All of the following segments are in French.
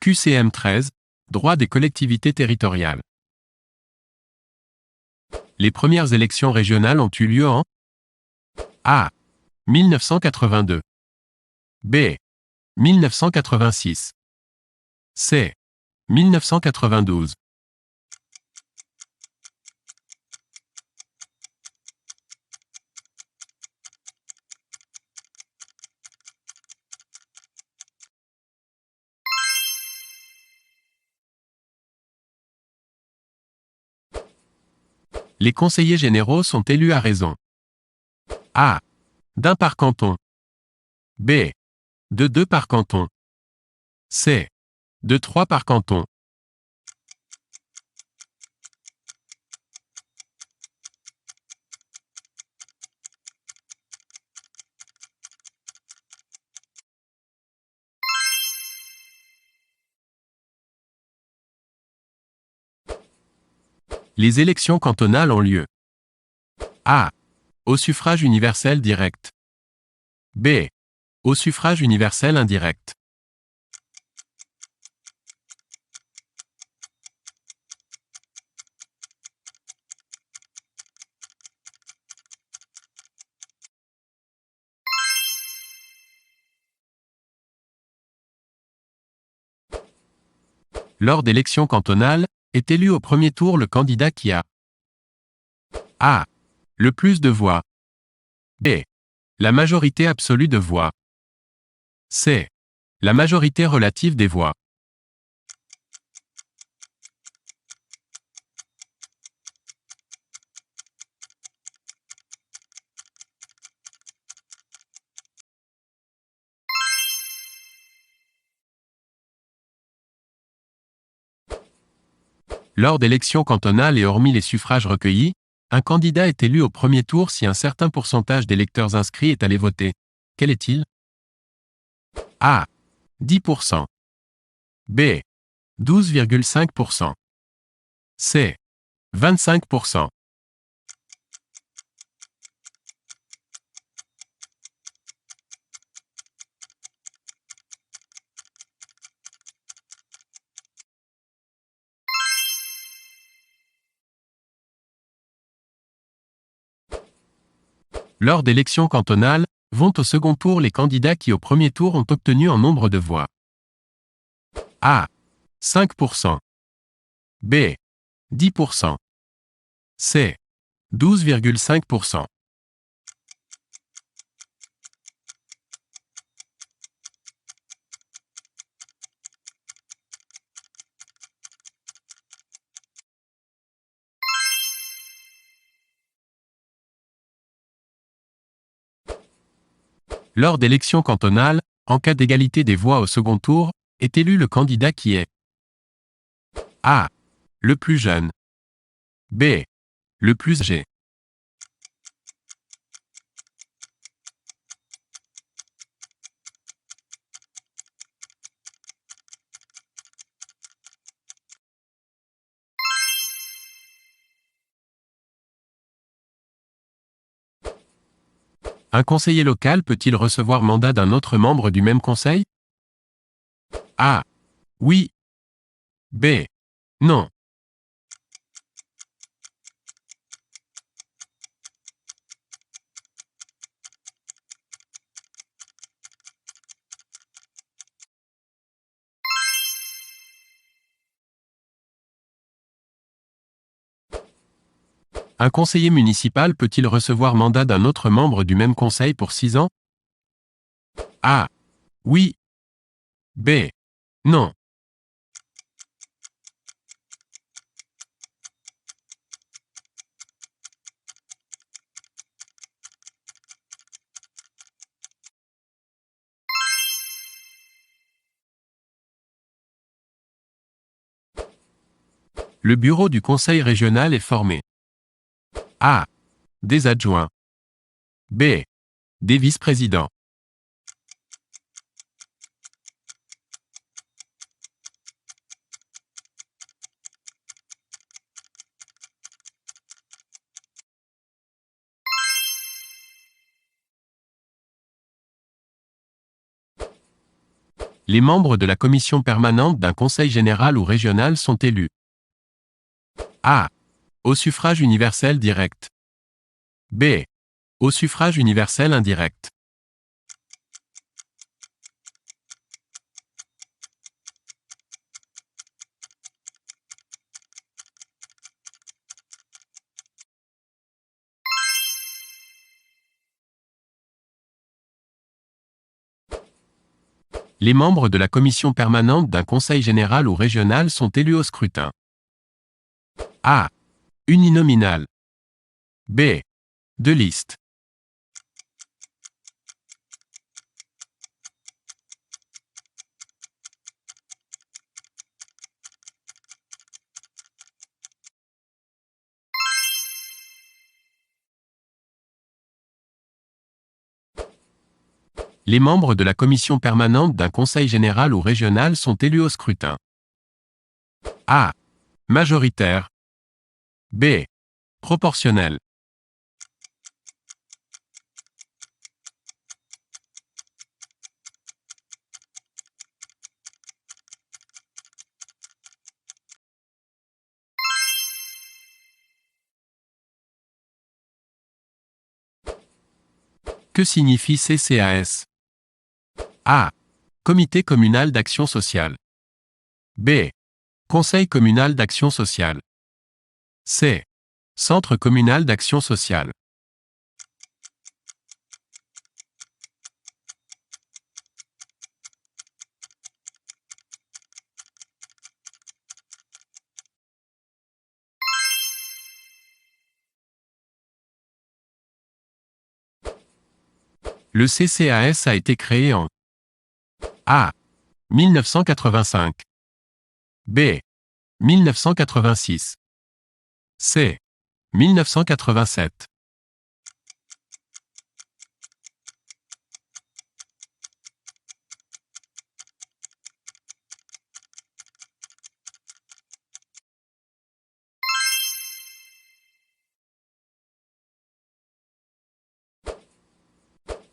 QCM 13, droit des collectivités territoriales. Les premières élections régionales ont eu lieu en A. 1982. B. 1986. C. 1992. Les conseillers généraux sont élus à raison. A. D'un par canton. B. De 2 par canton. C. De 3 par canton. Les élections cantonales ont lieu. A. Au suffrage universel direct. B. Au suffrage universel indirect. Lors d'élections cantonales, est élu au premier tour le candidat qui a A. Le plus de voix. B. La majorité absolue de voix. C. La majorité relative des voix. Lors d'élections cantonales et hormis les suffrages recueillis, un candidat est élu au premier tour si un certain pourcentage d'électeurs inscrits est allé voter. Quel est-il? A. 10%. B. 12,5%. C. 25%. Lors d'élections cantonales, vont au second tour les candidats qui au premier tour ont obtenu en nombre de voix. A. 5%. B. 10%. C. 12,5%. Lors d'élections cantonales, en cas d'égalité des voix au second tour, est élu le candidat qui est A. Le plus jeune. B. Le plus âgé. Un conseiller local peut-il recevoir mandat d'un autre membre du même conseil? A. Oui. B. Non. Un conseiller municipal peut-il recevoir mandat d'un autre membre du même conseil pour 6 ans? A. Oui. B. Non. Le bureau du conseil régional est formé. A. Des adjoints. B. Des vice-présidents. Les membres de la commission permanente d'un conseil général ou régional sont élus. A. Au suffrage universel direct. B. Au suffrage universel indirect. Les membres de la commission permanente d'un conseil général ou régional sont élus au scrutin. A. Uninominal. B. De liste. Les membres de la commission permanente d'un conseil général ou régional sont élus au scrutin. A. Majoritaire. B. Proportionnel. Que signifie CCAS? A. Comité communal d'action sociale. B. Conseil communal d'action sociale. C. Centre communal d'action sociale. Le CCAS a été créé en A. 1985. B. 1986. C. 1987.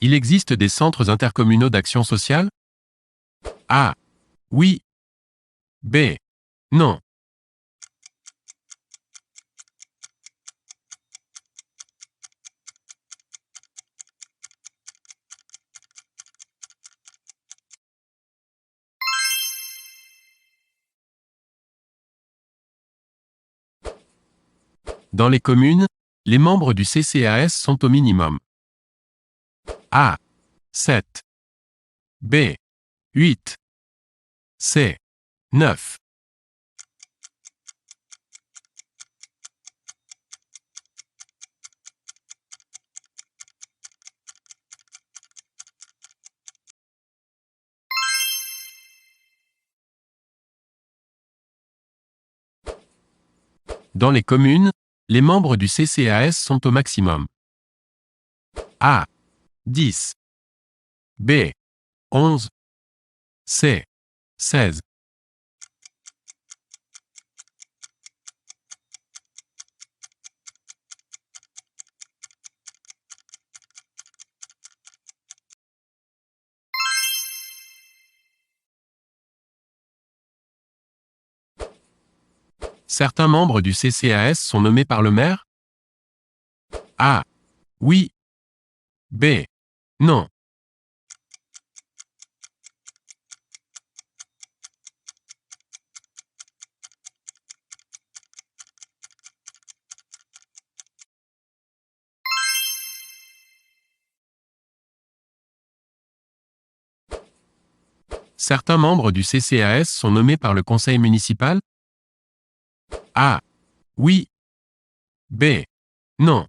Il existe des centres intercommunaux d'action sociale? A. Oui. B. Non. Dans les communes, les membres du CCAS sont au minimum. A. 7. B. 8. C. 9. Dans les communes, les membres du CCAS sont au maximum. A. 10. B. 11. C. 16. Certains membres du CCAS sont nommés par le maire? A. Oui. B. Non. Certains membres du CCAS sont nommés par le conseil municipal? A. Oui. B. Non.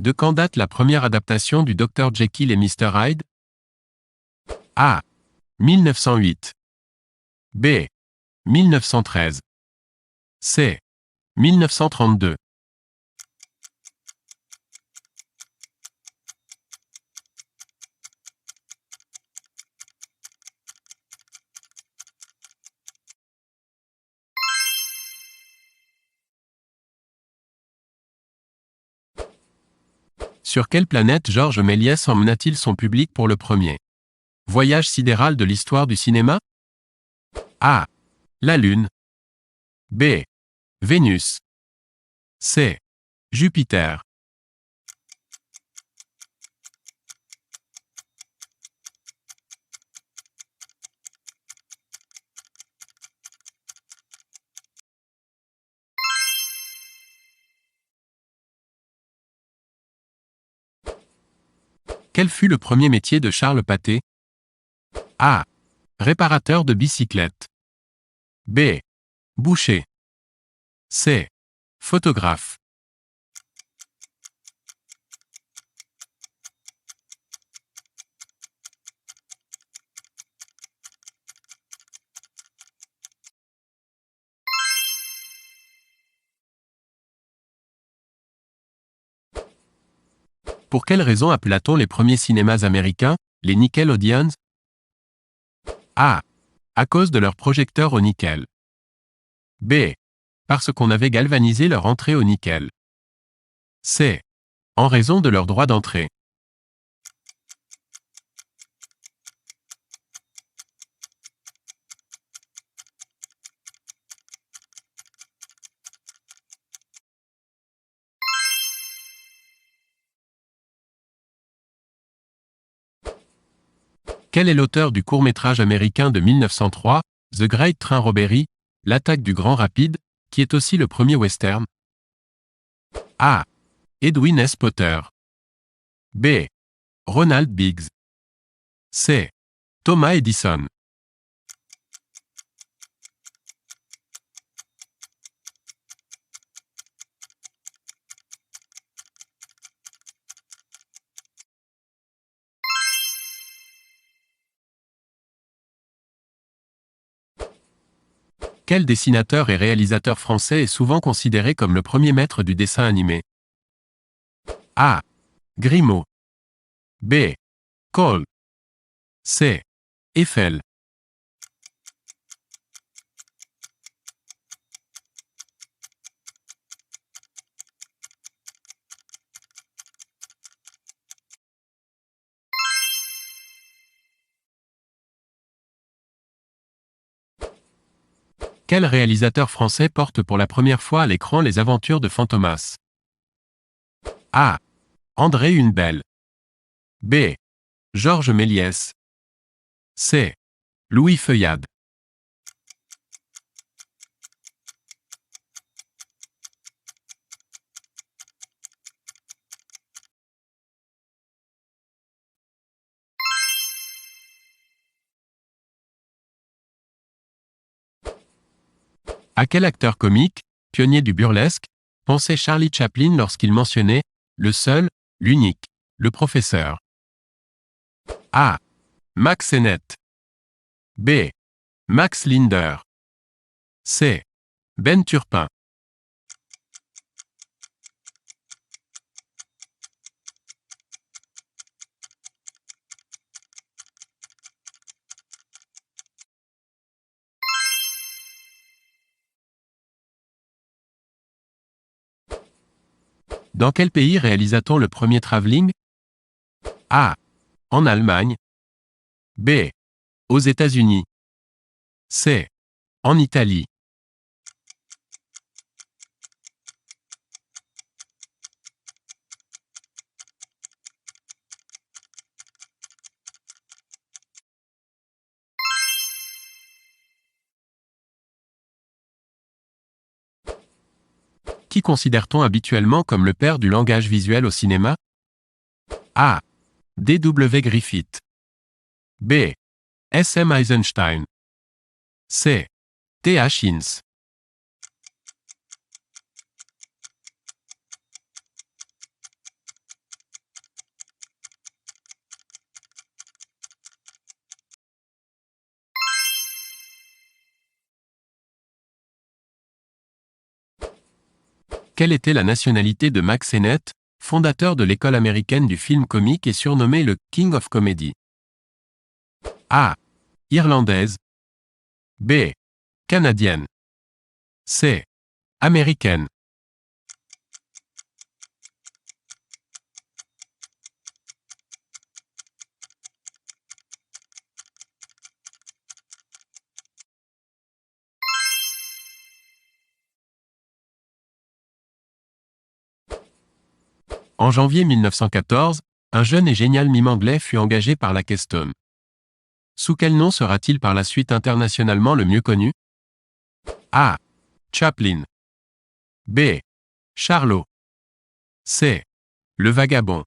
De quand date la première adaptation du Dr Jekyll et Mr Hyde? A. 1908. B. 1913. C. 1932. Sur quelle planète Georges Méliès emmena-t-il son public pour le premier voyage sidéral de l'histoire du cinéma? A. La Lune. B. Vénus. C. Jupiter. Quel fut le premier métier de Charles Pathé? A. Réparateur de bicyclette. B. Boucher. C. Photographe. Pour quelle raison appela-t-on les premiers cinémas américains les Nickelodeons? A. À cause de leurs projecteurs au nickel. B. Parce qu'on avait galvanisé leur entrée au nickel. C. En raison de leur droit d'entrée. Quel est l'auteur du court-métrage américain de 1903, The Great Train Robbery, l'attaque du Grand Rapide, qui est aussi le premier western? A. Edwin S. Potter. B. Ronald Biggs. C. Thomas Edison. Quel dessinateur et réalisateur français est souvent considéré comme le premier maître du dessin animé? A. Grimaud. B. Cole. C. Eiffel. Quel réalisateur français porte pour la première fois à l'écran les aventures de Fantomas? A. André Hunebelle. B. Georges Méliès. C. Louis Feuillade. À quel acteur comique, pionnier du burlesque, pensait Charlie Chaplin lorsqu'il mentionnait « le seul, l'unique, le professeur » ? A. Max Sennett. B. Max Linder. C. Ben Turpin. Dans quel pays réalisa-t-on le premier travelling? A. En Allemagne. B. Aux États-Unis. C. En Italie. Qui considère-t-on habituellement comme le père du langage visuel au cinéma? A. D.W. Griffith. B. S.M. Eisenstein. C. T.H. Ince. Quelle était la nationalité de Mack Sennett, fondateur de l'école américaine du film comique et surnommé le King of Comedy? A. Irlandaise. B. Canadienne. C. Américaine. En janvier 1914, un jeune et génial mime anglais fut engagé par la Keystone. Sous quel nom sera-t-il par la suite internationalement le mieux connu? A. Chaplin. B. Charlot. C. Le Vagabond.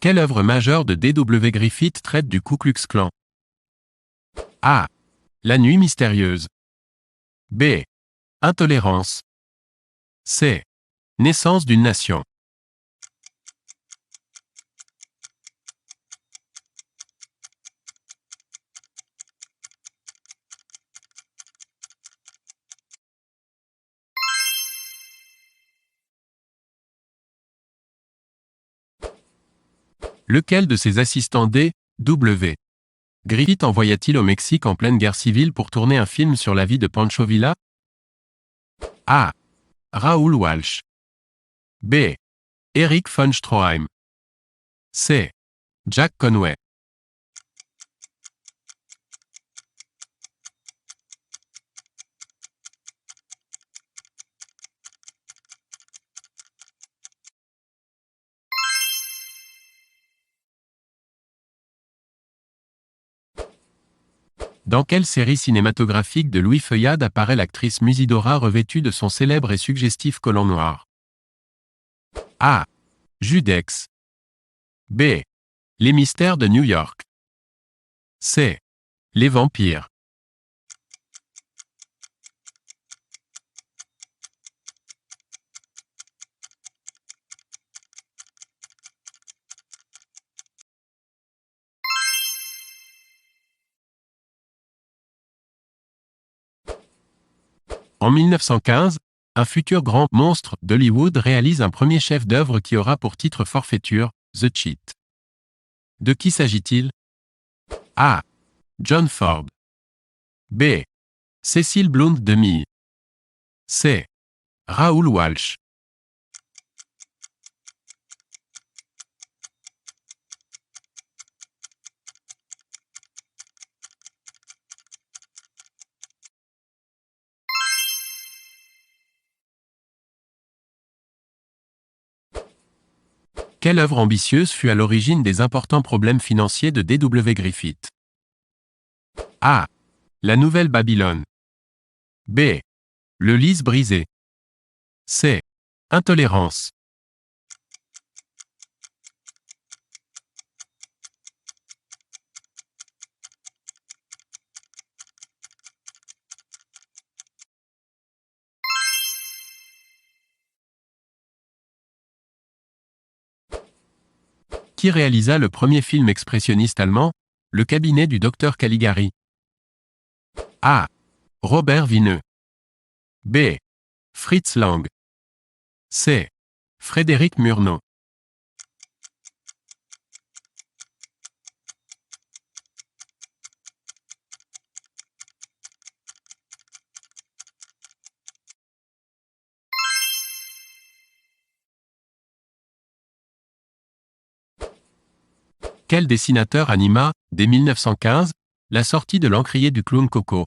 Quelle œuvre majeure de D.W. Griffith traite du Ku Klux Klan? A. La nuit mystérieuse. B. Intolérance. C. Naissance d'une nation. Lequel de ses assistants D.W. Griffith envoya-t-il au Mexique en pleine guerre civile pour tourner un film sur la vie de Pancho Villa? A. Raoul Walsh. B. Erich von Stroheim. C. Jack Conway. Dans quelle série cinématographique de Louis Feuillade apparaît l'actrice Musidora revêtue de son célèbre et suggestif collant noir? A. Judex. B. Les mystères de New York. C. Les vampires. En 1915, un futur grand monstre d'Hollywood réalise un premier chef-d'œuvre qui aura pour titre forfaiture, The Cheat. De qui s'agit-il? A. John Ford. B. Cecil Blount de Mille. C. Raoul Walsh. Quelle œuvre ambitieuse fut à l'origine des importants problèmes financiers de D.W. Griffith? A. La Nouvelle Babylone. B. Le lys brisé. C. Intolérance. Qui réalisa le premier film expressionniste allemand, Le cabinet du docteur Caligari? A. Robert Vineux. B. Fritz Lang. C. Frédéric Murnau. Quel dessinateur anima, dès 1915, la sortie de l'Encrier du clown Coco?